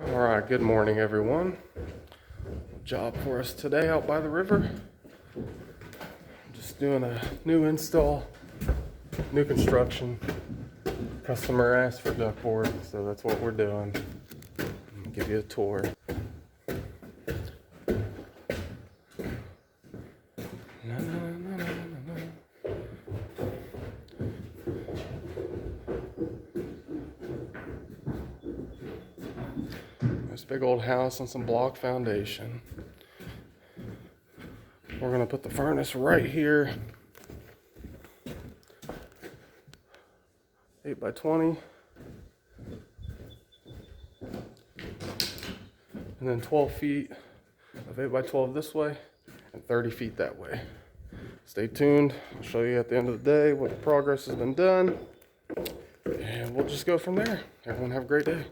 All right, good morning, everyone. Job for us today out by the river. Just doing a new install, new construction. Customer asked for ductwork, so that's what we're doing. I'll give you a tour. This big old house on some block foundation. We're gonna put the furnace right here. 8 by 20. And then 12 feet of 8 by 12 this way and 30 feet that way. Stay tuned. I'll show you at the end of the day what the progress has been done. And we'll just go from there. Everyone have a great day.